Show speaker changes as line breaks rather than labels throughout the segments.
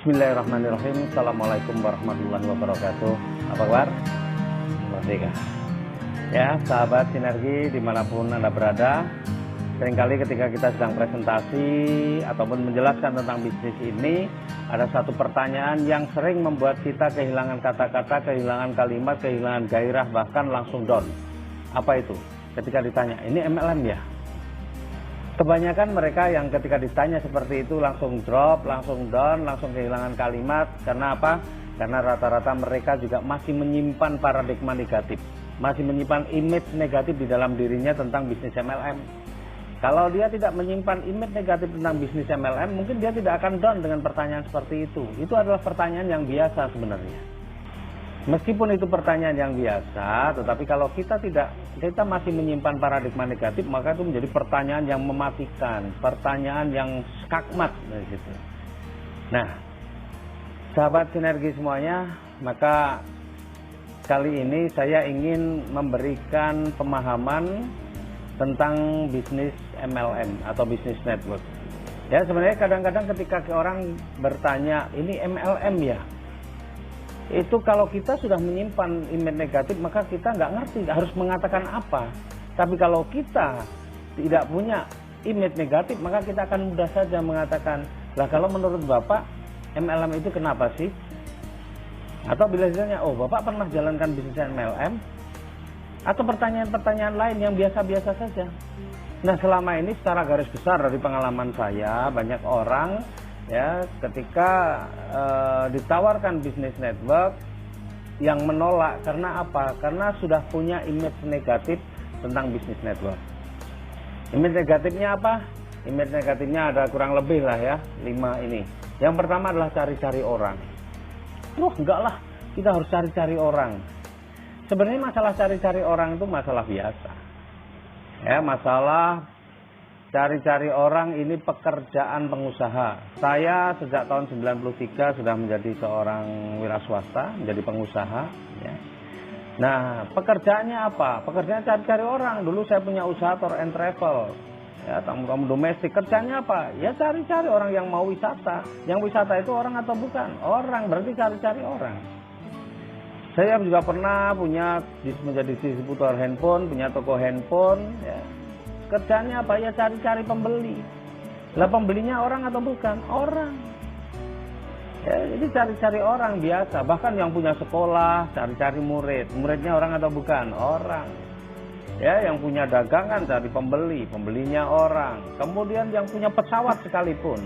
Bismillahirrahmanirrahim. Assalamualaikum warahmatullahi wabarakatuh. Apa kabar? Merdeka. Ya, sahabat sinergi dimanapun Anda berada, seringkali ketika kita sedang presentasi ataupun menjelaskan tentang bisnis ini, ada satu pertanyaan yang sering membuat kita kehilangan kata-kata, kehilangan kalimat, kehilangan gairah, bahkan langsung down. Apa itu? Ketika ditanya, ini MLM ya? Kebanyakan mereka yang ketika ditanya seperti itu langsung drop, langsung down, langsung kehilangan kalimat. Karena apa? Karena rata-rata mereka juga masih menyimpan paradigma negatif, masih menyimpan image negatif di dalam dirinya tentang bisnis MLM. Kalau dia tidak menyimpan image negatif tentang bisnis MLM, mungkin dia tidak akan down dengan pertanyaan seperti itu. Itu adalah pertanyaan yang biasa sebenarnya. Meskipun itu pertanyaan yang biasa, tetapi kalau kita masih menyimpan paradigma negatif, maka itu menjadi pertanyaan yang mematikan, pertanyaan yang skakmat dari situ. Nah, sahabat sinergi semuanya, maka kali ini saya ingin memberikan pemahaman tentang bisnis MLM atau bisnis network. Ya, sebenarnya kadang-kadang ketika orang bertanya, ini MLM ya? Itu kalau kita sudah menyimpan image negatif, maka kita nggak ngerti harus mengatakan apa. Tapi kalau kita tidak punya image negatif, maka kita akan mudah saja mengatakan, lah kalau menurut Bapak MLM itu kenapa sih? Atau bila ditanya, oh Bapak pernah jalankan bisnis MLM? Atau pertanyaan-pertanyaan lain yang biasa-biasa saja. Nah, selama ini secara garis besar dari pengalaman saya, banyak orang ya ketika ditawarkan bisnis network yang menolak. Karena apa? Karena sudah punya image negatif tentang bisnis network. Image negatifnya apa? Image negatifnya ada kurang lebih lah ya, 5 ini. Yang pertama adalah cari-cari orang. Enggak lah, kita harus cari-cari orang. Sebenarnya masalah cari-cari orang itu masalah biasa ya, masalah cari-cari orang ini pekerjaan pengusaha. Saya sejak tahun 93 sudah menjadi seorang wira swasta, menjadi pengusaha. Ya. Nah, pekerjaannya apa? Pekerjaan cari-cari orang. Dulu saya punya usaha tour and travel, ya, tamu-tamu domestik. Kerjanya apa? Ya cari-cari orang yang mau wisata. Yang wisata itu orang atau bukan? Orang, berarti cari-cari orang. Saya juga pernah menjadi distributor handphone, punya toko handphone. Ya. Kerjanya apa? Ya cari-cari pembeli. Lah pembelinya orang atau bukan? Orang. Ya, jadi cari-cari orang biasa. Bahkan yang punya sekolah, cari-cari murid. Muridnya orang atau bukan? Orang. Ya, yang punya dagangan cari pembeli. Pembelinya orang. Kemudian yang punya pesawat sekalipun,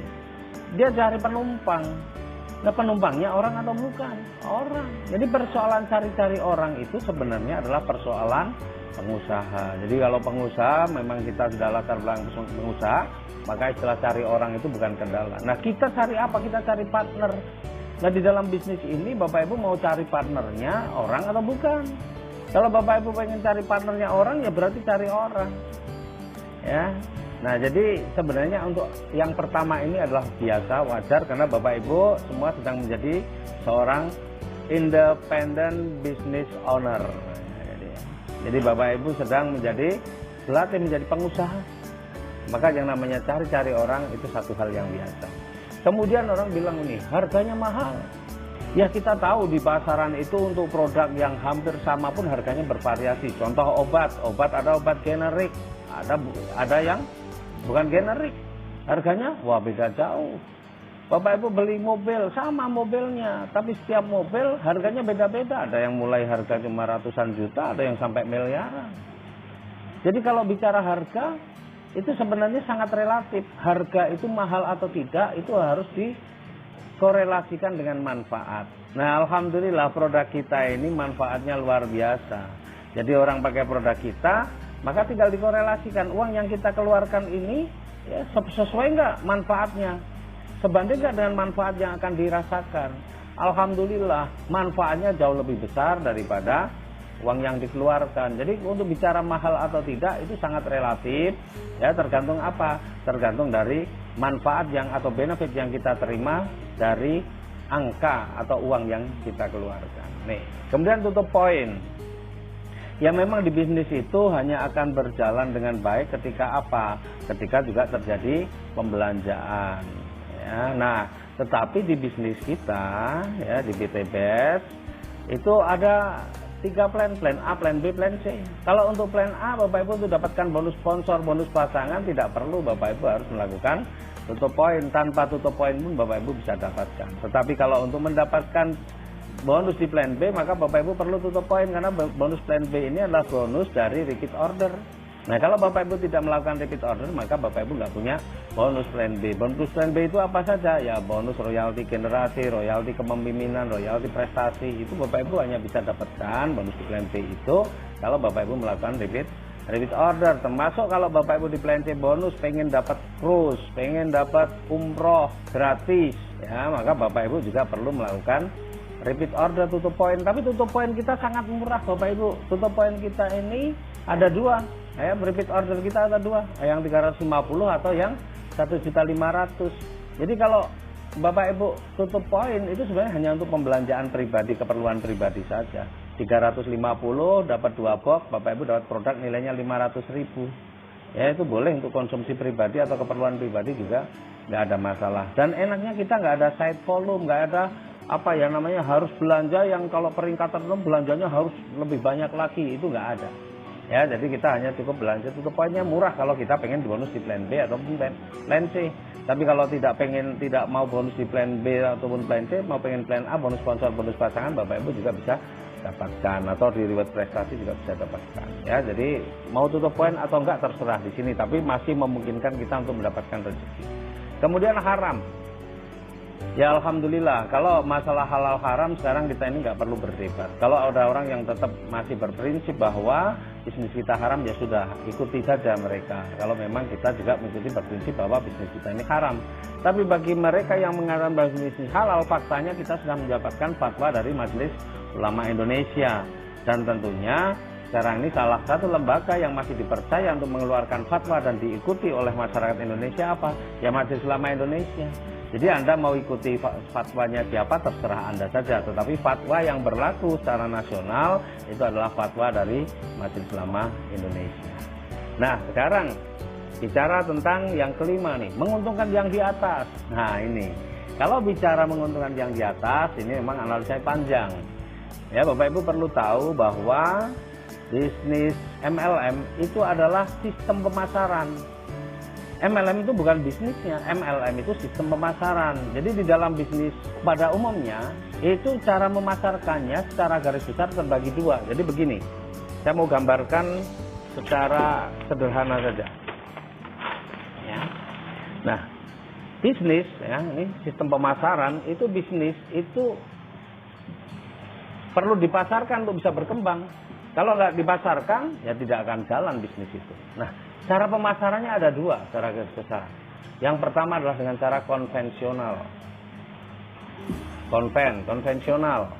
dia cari penumpang. Nah, penumpangnya orang atau bukan? Orang. Jadi persoalan cari-cari orang itu sebenarnya adalah persoalan pengusaha. Jadi kalau pengusaha memang kita sudah latar belakang pengusaha, maka istilah cari orang itu bukan kendala. Nah, kita cari apa? Kita cari partner. Nah, di dalam bisnis ini Bapak Ibu mau cari partnernya orang atau bukan? Kalau Bapak Ibu pengen cari partnernya orang, ya berarti cari orang. Ya. Nah, jadi sebenarnya untuk yang pertama ini adalah biasa, wajar, karena Bapak Ibu semua sedang menjadi seorang independent business owner. Jadi Bapak Ibu sedang berlatih menjadi pengusaha. Maka yang namanya cari-cari orang itu satu hal yang biasa. Kemudian orang bilang ini, harganya mahal. Ya kita tahu di pasaran itu untuk produk yang hampir sama pun harganya bervariasi. Contoh obat ada obat generik, ada yang bukan generik. Harganya wah beda jauh. Bapak Ibu beli mobil, sama mobilnya, tapi setiap mobil harganya beda-beda. Ada yang mulai harga cuma ratusan juta, ada yang sampai miliaran. Jadi kalau bicara harga, itu sebenarnya sangat relatif. Harga itu mahal atau tidak, itu harus dikorelasikan dengan manfaat. Nah, alhamdulillah produk kita ini manfaatnya luar biasa. Jadi orang pakai produk kita, maka tinggal dikorelasikan. Uang yang kita keluarkan ini, ya, sesuai nggak manfaatnya? Sebanding nggak dengan manfaat yang akan dirasakan? Alhamdulillah manfaatnya jauh lebih besar daripada uang yang dikeluarkan. Jadi untuk bicara mahal atau tidak itu sangat relatif, ya tergantung apa? Tergantung dari manfaat yang atau benefit yang kita terima dari angka atau uang yang kita keluarkan. Nih, kemudian tutup poin. Ya memang di bisnis itu hanya akan berjalan dengan baik ketika apa? Ketika juga terjadi pembelanjaan. Ya, nah Tetapi di bisnis kita, ya di BTBS, itu ada 3 plan A, plan B, plan C. Kalau untuk plan A, Bapak Ibu untuk dapatkan bonus sponsor, bonus pasangan, tidak perlu Bapak Ibu harus melakukan tutup poin. Tanpa tutup poin pun Bapak Ibu bisa dapatkan. Tetapi kalau untuk mendapatkan bonus di plan B, maka Bapak Ibu perlu tutup poin, karena bonus plan B ini adalah bonus dari repeat order. Nah, kalau Bapak Ibu tidak melakukan repeat order, maka Bapak Ibu nggak punya bonus plan B. Bonus plan B itu apa saja? Ya, bonus royalti generasi, royalti kepemimpinan, royalti prestasi. Itu Bapak Ibu hanya bisa dapatkan bonus di plan B itu kalau Bapak Ibu melakukan repeat order. Termasuk kalau Bapak Ibu di plan C bonus pengen dapat cruise, pengen dapat umroh gratis, ya, maka Bapak Ibu juga perlu melakukan repeat order tutup poin. Tapi tutup poin kita sangat murah Bapak Ibu. Tutup poin kita ini ada 2. Ya, repeat order kita ada 2, yang 350 atau yang 1.500.000. Jadi kalau Bapak Ibu tutup poin itu sebenarnya hanya untuk pembelanjaan pribadi, keperluan pribadi saja. 350 dapat 2 box, Bapak Ibu dapat produk nilainya 500.000. Ya, itu boleh untuk konsumsi pribadi atau keperluan pribadi juga nggak ada masalah. Dan enaknya kita nggak ada side volume, nggak ada apa ya namanya harus belanja yang kalau peringkat tertentu belanjanya harus lebih banyak lagi, itu nggak ada. Ya, jadi kita hanya cukup belanja tutup poinnya murah kalau kita pengen bonus di plan B ataupun plan C. Tapi kalau tidak mau bonus di plan B ataupun plan C, mau pengen plan A, bonus sponsor, bonus pasangan, Bapak Ibu juga bisa dapatkan, atau di reward prestasi juga bisa dapatkan. Ya, jadi mau tutup poin atau enggak terserah di sini, tapi masih memungkinkan kita untuk mendapatkan rezeki. Kemudian haram. Ya, alhamdulillah, kalau masalah halal haram sekarang kita ini nggak perlu berdebat. Kalau ada orang yang tetap masih berprinsip bahwa bisnis kita haram, ya sudah, ikuti saja mereka. Kalau memang kita juga mengikuti berprinsip bahwa bisnis kita ini haram. Tapi bagi mereka yang mengatakan bahwa bisnis halal, faktanya kita sudah mendapatkan fatwa dari Majelis Ulama Indonesia. Dan tentunya sekarang ini salah satu lembaga yang masih dipercaya untuk mengeluarkan fatwa dan diikuti oleh masyarakat Indonesia apa? Ya, Majelis Ulama Indonesia. Jadi Anda mau ikuti fatwanya siapa terserah Anda saja, tetapi fatwa yang berlaku secara nasional itu adalah fatwa dari Majelis Ulama Indonesia. Nah, sekarang bicara tentang yang kelima nih, menguntungkan yang di atas. Nah, ini kalau bicara menguntungkan yang di atas, ini memang analisanya panjang. Ya, Bapak Ibu perlu tahu bahwa bisnis MLM itu adalah sistem pemasaran. MLM itu bukan bisnisnya, MLM itu sistem pemasaran. Jadi di dalam bisnis pada umumnya, itu cara memasarkannya secara garis besar terbagi 2. Jadi begini, saya mau gambarkan secara sederhana saja. Ya. Nah, bisnis, ya, ini sistem pemasaran, itu bisnis itu perlu dipasarkan untuk bisa berkembang. Kalau nggak dipasarkan, ya tidak akan jalan bisnis itu. Nah, cara pemasarannya ada 2 secara garis besar. Yang pertama adalah dengan cara konvensional. Konvensional,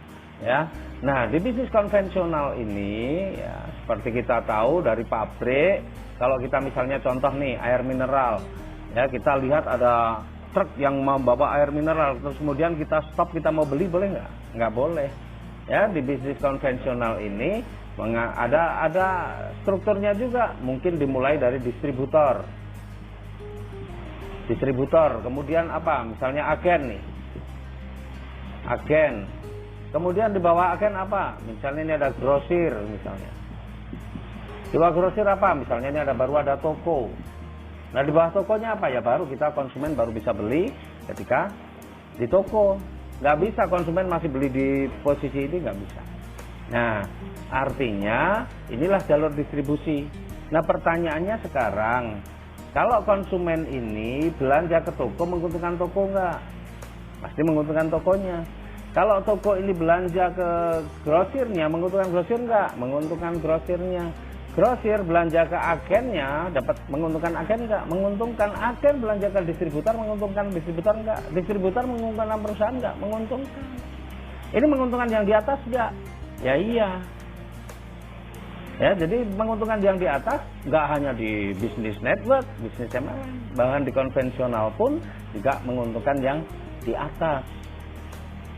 ya. Nah, di bisnis konvensional ini, ya, seperti kita tahu dari pabrik, kalau kita misalnya contoh nih air mineral, ya, kita lihat ada truk yang membawa air mineral, terus kemudian kita stop, kita mau beli, boleh nggak? Nggak boleh. Ya, di bisnis konvensional ini ada strukturnya juga, mungkin dimulai dari distributor, kemudian apa, misalnya agen nih, kemudian di bawah agen apa, misalnya ini ada grosir, misalnya di bawah grosir apa, misalnya ini baru ada toko. Nah, di bawah tokonya apa, ya baru kita konsumen baru bisa beli ketika di toko. Nggak bisa konsumen masih beli di posisi ini, nggak bisa. Nah, artinya inilah jalur distribusi. Nah, pertanyaannya sekarang, kalau konsumen ini belanja ke toko, menguntungkan toko nggak? Pasti menguntungkan tokonya. Kalau toko ini belanja ke grosirnya, menguntungkan grosir nggak? Menguntungkan grosirnya. Grosir belanja ke agennya, dapat menguntungkan agen nggak? Menguntungkan. Agen belanja ke distributor, menguntungkan distributor nggak? Distributor menguntungkan perusahaan nggak? Menguntungkan. Ini menguntungkan yang di atas nggak? Ya iya. Ya, jadi menguntungkan yang di atas nggak hanya di bisnis network, bisnis MLM, bahkan di konvensional pun juga menguntungkan yang di atas.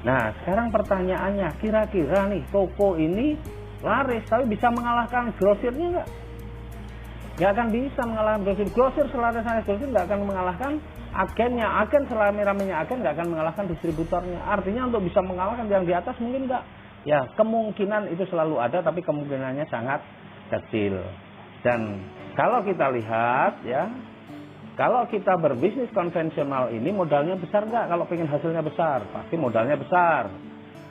Nah, sekarang pertanyaannya, kira-kira nih toko ini laris tapi bisa mengalahkan grosirnya nggak? Nggak akan bisa mengalahkan grosir. Grosir selaras grosir nggak akan mengalahkan agennya, agen serame-ramenya agen nggak akan mengalahkan distributornya. Artinya untuk bisa mengalahkan yang di atas mungkin nggak. Ya kemungkinan itu selalu ada, tapi kemungkinannya sangat kecil. Dan kalau kita lihat ya, kalau kita berbisnis konvensional ini modalnya besar nggak? Kalau pengen hasilnya besar, pasti modalnya besar.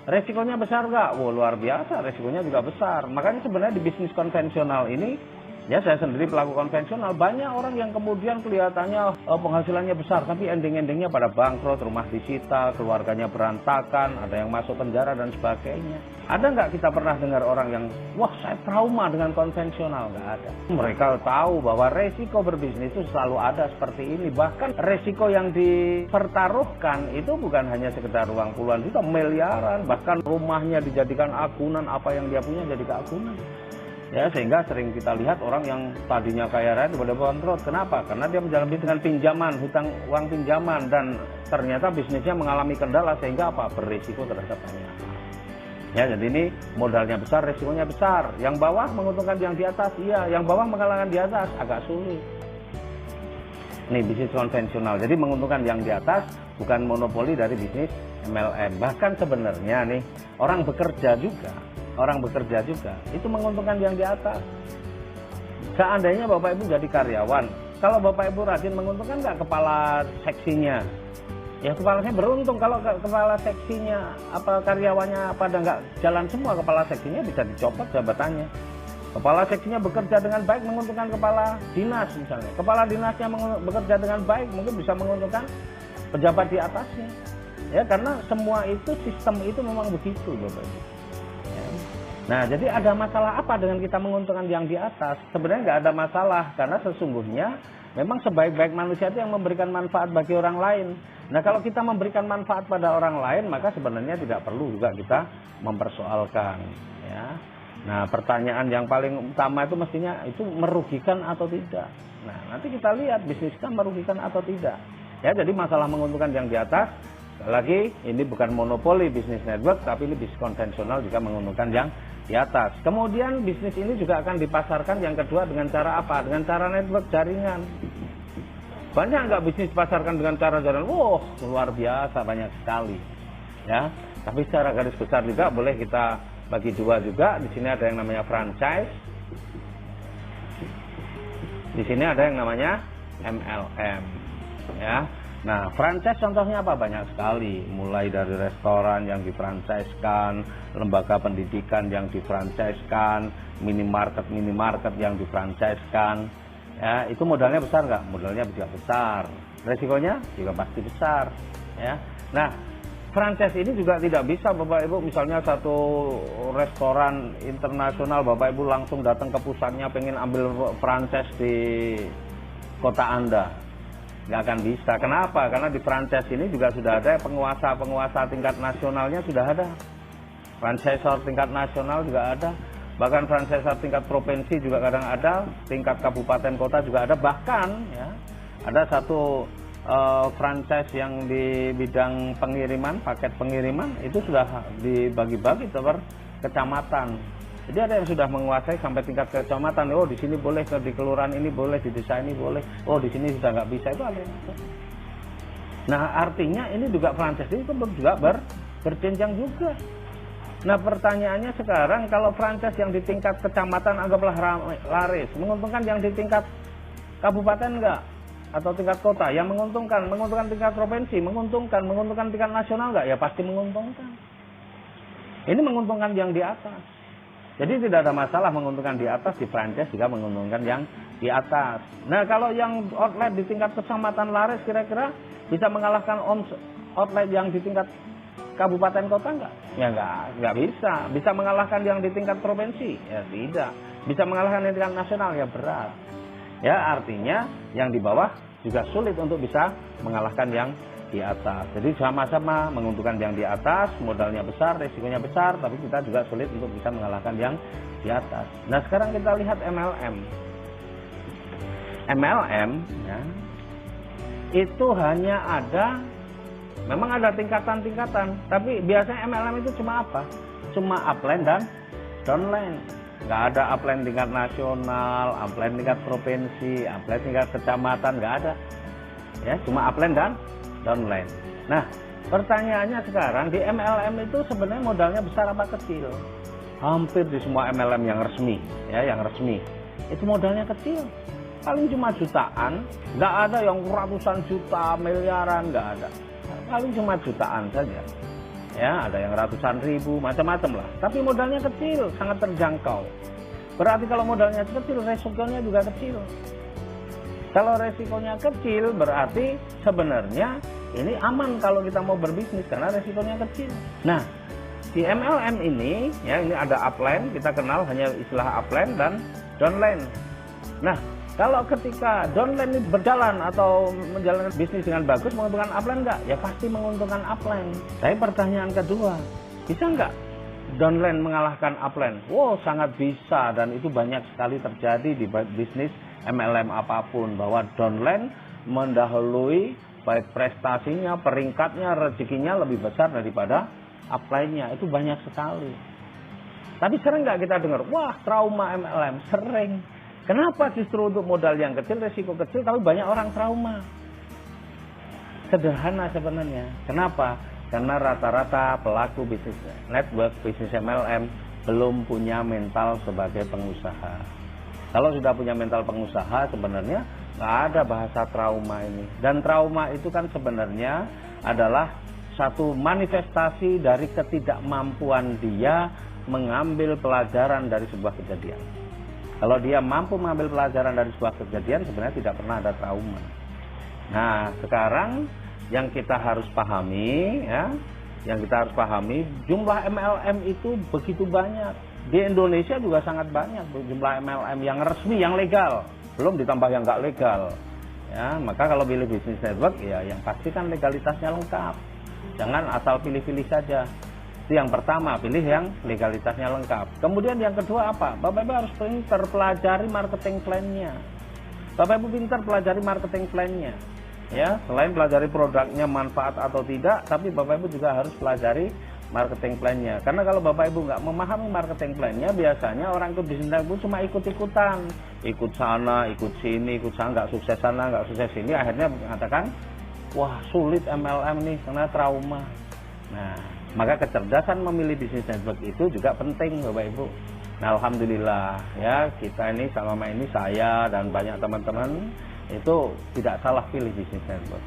Resikonya besar nggak? Wah luar biasa, resikonya juga besar. Makanya sebenarnya di bisnis konvensional ini, ya saya sendiri pelaku konvensional, banyak orang yang kemudian kelihatannya penghasilannya besar, tapi ending-endingnya pada bangkrut, rumah disita, keluarganya berantakan, ada yang masuk penjara dan sebagainya. Ada nggak kita pernah dengar orang yang, wah saya trauma dengan konvensional? Nggak ada. Mereka tahu bahwa resiko berbisnis itu selalu ada seperti ini. Bahkan resiko yang dipertaruhkan itu bukan hanya sekedar uang puluhan juta, miliaran. Bahkan rumahnya dijadikan agunan, apa yang dia punya jadi keagunan. Ya, sehingga sering kita lihat orang yang tadinya kaya raya tiba-tiba bangkrut. Kenapa? Karena dia menjalani dengan pinjaman, hutang uang pinjaman, dan ternyata bisnisnya mengalami kendala sehingga apa? Berisiko terhadap banyak. Ya, jadi ini modalnya besar, risikonya besar. Yang bawah menguntungkan yang di atas, iya. Yang bawah mengalahkan di atas, agak sulit. Ini bisnis konvensional. Jadi menguntungkan yang di atas bukan monopoli dari bisnis MLM. Bahkan sebenarnya nih orang bekerja juga itu menguntungkan yang di atas. Seandainya Bapak Ibu jadi karyawan, kalau Bapak Ibu rajin, menguntungkan nggak kepala seksinya? Ya kepalanya beruntung. Kalau kepala seksinya apa karyawannya pada nggak jalan semua, kepala seksinya bisa dicopot jabatannya. Kepala seksinya bekerja dengan baik, menguntungkan kepala dinas misalnya. Kepala dinasnya bekerja dengan baik, mungkin bisa menguntungkan pejabat di atasnya. Ya karena semua itu, sistem itu memang begitu Bapak Ibu. Ya. Nah jadi ada masalah apa dengan kita menguntungkan yang di atas? Sebenarnya nggak ada masalah, karena sesungguhnya memang sebaik-baik manusia itu yang memberikan manfaat bagi orang lain. Nah kalau kita memberikan manfaat pada orang lain, maka sebenarnya tidak perlu juga kita mempersoalkan. Ya. Nah pertanyaan yang paling utama itu mestinya itu merugikan atau tidak. Nah nanti kita lihat bisnis kita merugikan atau tidak. Ya jadi masalah menguntungkan yang di atas, lagi ini bukan monopoli bisnis network, tapi ini bisnis konvensional juga menguntungkan yang di atas. Kemudian bisnis ini juga akan dipasarkan yang kedua dengan cara apa? Dengan cara network jaringan. Banyak nggak bisnis dipasarkan dengan cara jaringan? Wah luar biasa, banyak sekali. Ya, tapi secara garis besar juga boleh kita bagi dua juga. Di sini ada yang namanya franchise. Di sini ada yang namanya MLM. Ya. Nah, franchise contohnya apa? Banyak sekali. Mulai dari restoran yang difranchise-kan, lembaga pendidikan yang difranchise-kan, minimarket yang difranchise-kan. Ya, itu modalnya besar nggak? Modalnya juga besar. Resikonya juga pasti besar. Ya. Nah, franchise ini juga tidak bisa Bapak Ibu, misalnya satu restoran internasional Bapak Ibu langsung datang ke pusatnya pengen ambil franchise di kota Anda. Nggak akan bisa. Kenapa? Karena di franchise ini juga sudah ada penguasa tingkat nasionalnya, sudah ada. Franchisor tingkat nasional juga ada. Bahkan franchisor tingkat provinsi juga kadang ada, tingkat kabupaten kota juga ada. Bahkan ya, ada satu franchise yang di bidang pengiriman, paket pengiriman, itu sudah dibagi-bagi per kecamatan. Jadi ada yang sudah menguasai sampai tingkat kecamatan. Oh di sini boleh, di kelurahan ini boleh, di desa ini boleh. Oh di sini sudah nggak bisa, itu ada yang ada. Nah artinya ini juga franchise ini juga berjenjang juga. Nah pertanyaannya sekarang, kalau franchise yang di tingkat kecamatan anggaplah laris, menguntungkan yang di tingkat kabupaten enggak? Atau tingkat kota? Yang menguntungkan tingkat provinsi, menguntungkan tingkat nasional enggak? Ya pasti menguntungkan. Ini menguntungkan yang di atas. Jadi tidak ada masalah menguntungkan di atas, di franchise juga menguntungkan yang di atas. Nah kalau yang outlet di tingkat kecamatan laris kira-kira bisa mengalahkan outlet yang di tingkat kabupaten kota enggak? Ya enggak bisa. Bisa mengalahkan yang di tingkat provinsi? Ya tidak. Bisa mengalahkan yang di tingkat nasional? Ya berat. Ya artinya yang di bawah juga sulit untuk bisa mengalahkan yang di atas. Jadi sama-sama menguntungkan yang di atas, modalnya besar, resikonya besar, tapi kita juga sulit untuk bisa mengalahkan yang di atas. Nah sekarang kita lihat MLM. MLM ya, itu hanya ada, memang ada tingkatan-tingkatan, tapi biasanya MLM itu cuma apa? Cuma upline dan downline. Nggak ada upline tingkat nasional, upline tingkat provinsi, upline tingkat kecamatan, nggak ada. ya, cuma upline dan downline. Nah, pertanyaannya sekarang di MLM itu sebenarnya modalnya besar apa kecil? Hampir di semua MLM yang resmi, ya, yang resmi itu modalnya kecil, paling cuma jutaan, nggak ada yang ratusan juta, miliaran, nggak ada, paling cuma jutaan saja. Ya, ada yang ratusan ribu, macam-macam lah. Tapi modalnya kecil, sangat terjangkau. Berarti kalau modalnya kecil, resikonya juga kecil. Kalau resikonya kecil, berarti sebenarnya ini aman kalau kita mau berbisnis karena resikonya kecil. Nah, di MLM ini, ya, ini ada upline, kita kenal hanya istilah upline dan downline. Nah, kalau ketika downline ini berjalan atau menjalankan bisnis dengan bagus, menguntungkan upline enggak? Ya pasti menguntungkan upline. Tapi pertanyaan kedua, bisa enggak downline mengalahkan upline? Wow, sangat bisa, dan itu banyak sekali terjadi di bisnis MLM apapun, bahwa downline mendahului baik prestasinya, peringkatnya, rezekinya lebih besar daripada upline-nya. Itu banyak sekali. Tapi sering nggak kita dengar, wah trauma MLM? Sering. Kenapa justru untuk modal yang kecil, resiko kecil, tapi banyak orang trauma? Sederhana sebenarnya. Kenapa? Karena rata-rata pelaku bisnis network, bisnis MLM belum punya mental sebagai pengusaha. Kalau sudah punya mental pengusaha, sebenarnya nggak ada bahasa trauma ini. Dan trauma itu kan sebenarnya adalah satu manifestasi dari ketidakmampuan dia mengambil pelajaran dari sebuah kejadian. Kalau dia mampu mengambil pelajaran dari sebuah kejadian, sebenarnya tidak pernah ada trauma. Nah, sekarang yang kita harus pahami, ya, yang kita harus pahami, jumlah MLM itu begitu banyak. Di Indonesia juga sangat banyak jumlah MLM yang resmi, yang legal, belum ditambah yang nggak legal. Ya, maka kalau pilih bisnis network, ya yang pasti kan legalitasnya lengkap. Jangan asal pilih-pilih saja. Itu yang pertama, pilih yang legalitasnya lengkap. Kemudian yang kedua apa? Bapak Ibu harus pintar pelajari marketing plan-nya. Bapak Ibu pintar pelajari marketing plan-nya. Ya, selain pelajari produknya manfaat atau tidak, tapi Bapak Ibu juga harus pelajari marketing plan-nya. Karena kalau Bapak Ibu nggak memahami marketing plan-nya, biasanya orang itu bisnis network cuma ikut-ikutan, ikut sana, ikut sini, ikut sana, nggak sukses sana, nggak sukses sini, akhirnya mengatakan, wah sulit MLM nih karena trauma. Nah, maka kecerdasan memilih bisnis network itu juga penting, Bapak Ibu. Nah, alhamdulillah ya, kita ini selama ini, saya dan banyak teman-teman itu tidak salah pilih bisnis network.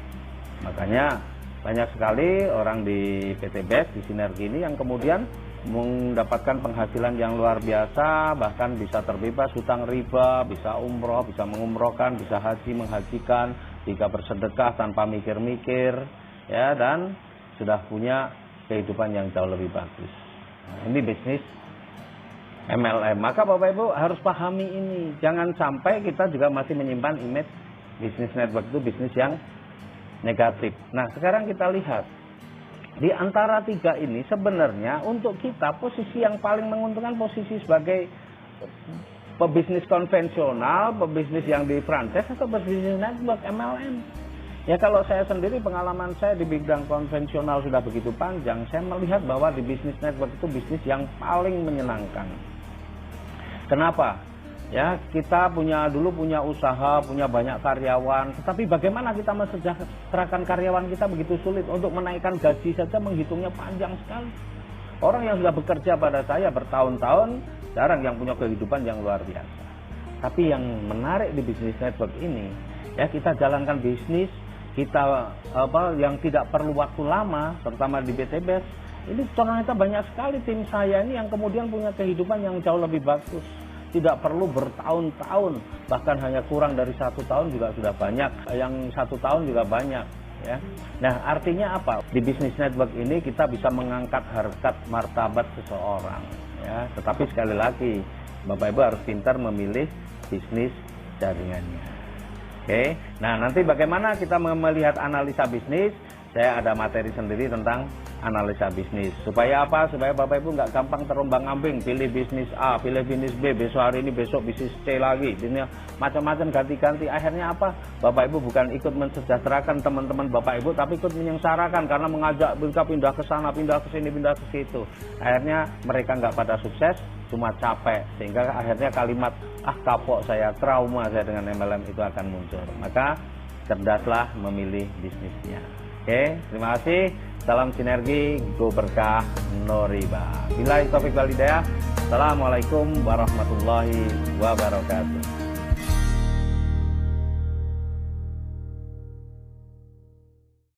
Makanya banyak sekali orang di PT BEST, di Sinergi ini yang kemudian mendapatkan penghasilan yang luar biasa, bahkan bisa terbebas hutang riba, bisa umroh, bisa mengumrohkan, bisa haji, menghajikan, bisa bersedekah tanpa mikir-mikir, ya, dan sudah punya kehidupan yang jauh lebih bagus. Nah, ini bisnis MLM. Maka Bapak Ibu harus pahami ini. Jangan sampai kita juga masih menyimpan image bisnis network itu bisnis yang negatif. Nah, sekarang kita lihat di antara tiga ini sebenarnya untuk kita posisi yang paling menguntungkan posisi sebagai pebisnis konvensional, pebisnis yang di franchise, atau pebisnis network MLM. Ya, kalau saya sendiri, pengalaman saya di bidang konvensional sudah begitu panjang, saya melihat bahwa di bisnis network itu bisnis yang paling menyenangkan. Kenapa? Ya, kita dulu punya usaha, punya banyak karyawan, tetapi bagaimana kita mensejahterakan karyawan kita begitu sulit. Untuk menaikkan gaji saja menghitungnya panjang sekali. Orang yang sudah bekerja pada saya bertahun-tahun, jarang yang punya kehidupan yang luar biasa. Tapi yang menarik di bisnis network ini, ya, kita jalankan bisnis kita yang tidak perlu waktu lama, terutama di PT BEST. Ini ternyata banyak sekali tim saya ini yang kemudian punya kehidupan yang jauh lebih bagus. Tidak perlu bertahun-tahun, bahkan hanya kurang dari 1 tahun juga sudah banyak, yang 1 tahun juga banyak, ya. Nah, artinya apa? Di bisnis network ini kita bisa mengangkat harkat martabat seseorang, ya. Tetapi sekali lagi, Bapak Ibu harus pintar memilih bisnis jaringannya. Oke. Nah, nanti bagaimana kita melihat analisa bisnis? Saya ada materi sendiri tentang analisa bisnis. Supaya apa? Supaya Bapak Ibu nggak gampang terombang-ambing, pilih bisnis A, pilih bisnis B, besok hari ini, besok bisnis C lagi. Ini macam-macam ganti-ganti. Akhirnya apa? Bapak Ibu bukan ikut mensejahterakan teman-teman Bapak Ibu, tapi ikut menyengsarakan karena mengajak mereka pindah ke sana, pindah ke sini, pindah ke situ. Akhirnya mereka nggak pada sukses, cuma capek. Sehingga akhirnya kalimat, ah kapok saya, trauma saya dengan MLM itu akan muncul. Maka cerdaslah memilih bisnisnya. Oke, terima kasih. Salam sinergi, go berkah, no riba. Billahi taufiq wal hidayah. Assalamualaikum warahmatullahi wabarakatuh.